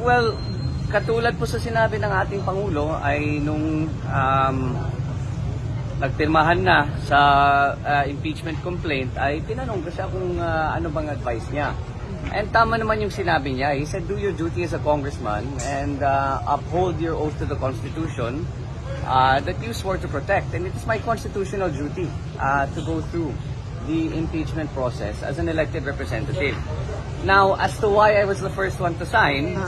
Well, katulad po sa sinabi ng ating Pangulo ay nung nagpirmahan na sa impeachment complaint ay tinanong ko siya kung ano bang advice niya. And tama naman yung sinabi niya. He said, do your duty as a congressman and uphold your oath to the Constitution that you swore to protect. And it's my constitutional duty to go through the impeachment process as an elected representative. Now, as to why I was the first one to sign,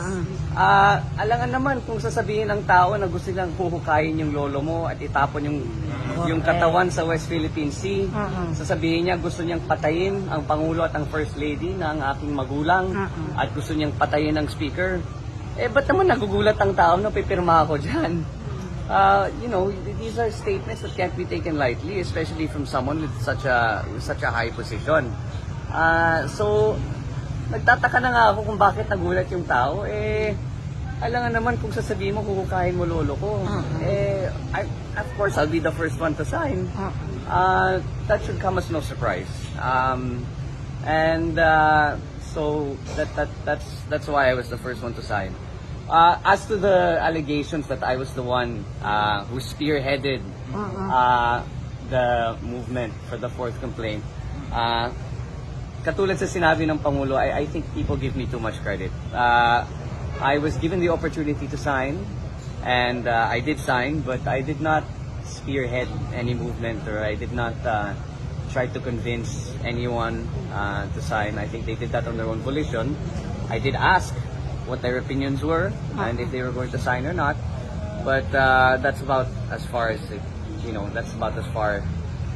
alangan naman kung sasabihin ng tao na gusto nilang huhukayin yung lolo mo at itapon yung katawan sa West Philippine Sea. Sasabihin niya gusto niyang patayin ang Pangulo at ang First Lady na ang aking magulang at gusto niyang patayin ang Speaker. Ba't naman nagugulat ang tao na pipirma ako dyan? These are statements that can't be taken lightly, especially from someone with such a high position. So, nagtataka na nga ako kung bakit nagulat yung tao. Alangan naman kung sasabihin mo, kukukain mo lolo ko. Of course, I'll be the first one to sign. That should come as no surprise. So that's why I was the first one to sign. As to the allegations that I was the one who spearheaded the movement for the fourth complaint, katulad sa sinabi ng Pangulo, I think people give me too much credit. I was given the opportunity to sign, and I did sign, but I did not spearhead any movement, or I did not try to convince anyone to sign. I think they did that on their own volition. I did ask what their opinions were, and if they were going to sign or not, but that's about as far as that's about as far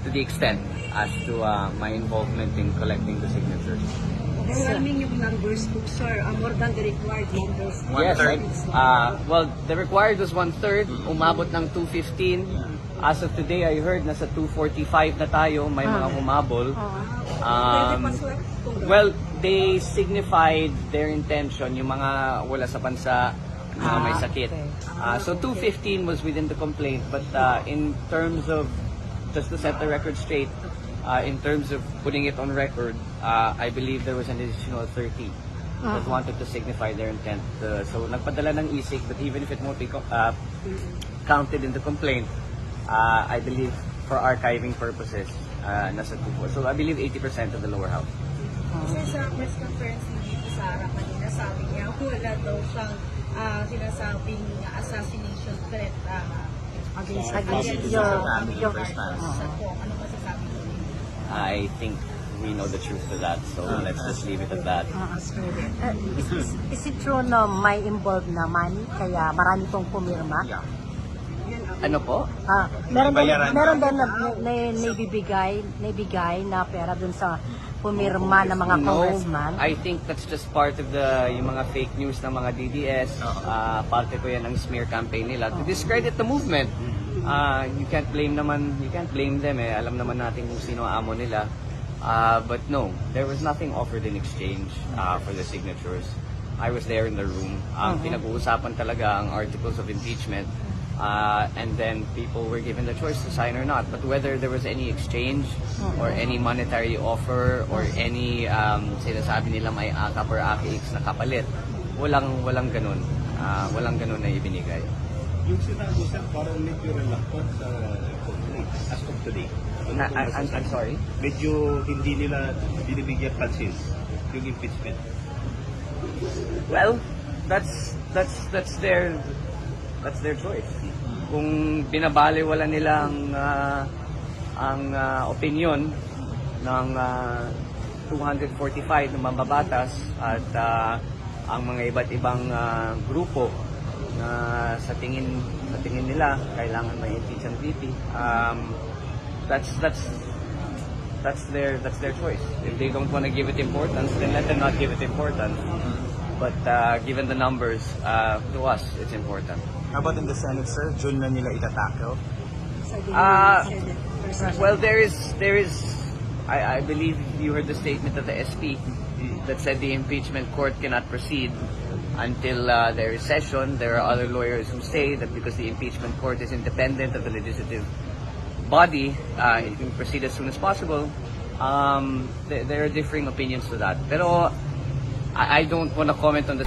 to the extent as to my involvement in collecting the signatures. Overwhelming yung numbers po, sir. More than the required numbers. Yes, well, the required was 1/3, umabot ng 215. As of today, I heard nasa 245 na tayo, may mga humabol. Well, they signified their intention, yung mga wala sa bansa, mga may sakit. So 215 was within the complaint, but in terms of, just to set the record straight, in terms of putting it on record, I believe there was an additional 30 that wanted to signify their intent. So nagpadala ng isik, but even if it won't be counted in the complaint, I believe for archiving purposes, nasa 2. So I believe 80% of the lower house. Kasi sa press conference ni VP Sara kanina, sabi niya, wala daw siyang sinasabing assassination threat against your response. Ano masasabi niyo? I think we know the truth to that, so let's just leave it at that. Is it true na may involved na money, kaya marami pong pumirma? Ano po? Meron din na naibibigay na pera dun sa pumirma ng mga congressman? I think that's just part of yung mga fake news ng mga DDS. Parte ko yan ng smear campaign nila to discredit the movement. You can't blame them Alam naman natin kung sino amo nila. But no, there was nothing offered in exchange for the signatures. I was there in the room. Pinag-uusapan talaga ang articles of impeachment. And then people were given the choice to sign or not. But whether there was any exchange or any monetary offer or any sinasabi nila may akap or AKX na kapalit, walang ganun. Walang ganun na ibinigay. Yung sinabi siya, parang medyo reluctant sa complaint as of today. I'm sorry? Medyo hindi nila binibigyan pansin yung impeachment. Well, that's their choice. Kung binabaliwala nila ang opinion ng 245 na mambabatas at ang mga iba't ibang grupo na sa tingin nila kailangan may impeach ang VP, that's their choice. If they don't want to give it importance, then let them not give it importance. But given the numbers, to us, it's important. How about in the Senate, sir? June na nila itatakil? Well, there is. I believe you heard the statement of the SP that said the impeachment court cannot proceed until there is session. There are other lawyers who say that because the impeachment court is independent of the legislative body, it can proceed as soon as possible. There are differing opinions to that. Pero I don't want to comment on the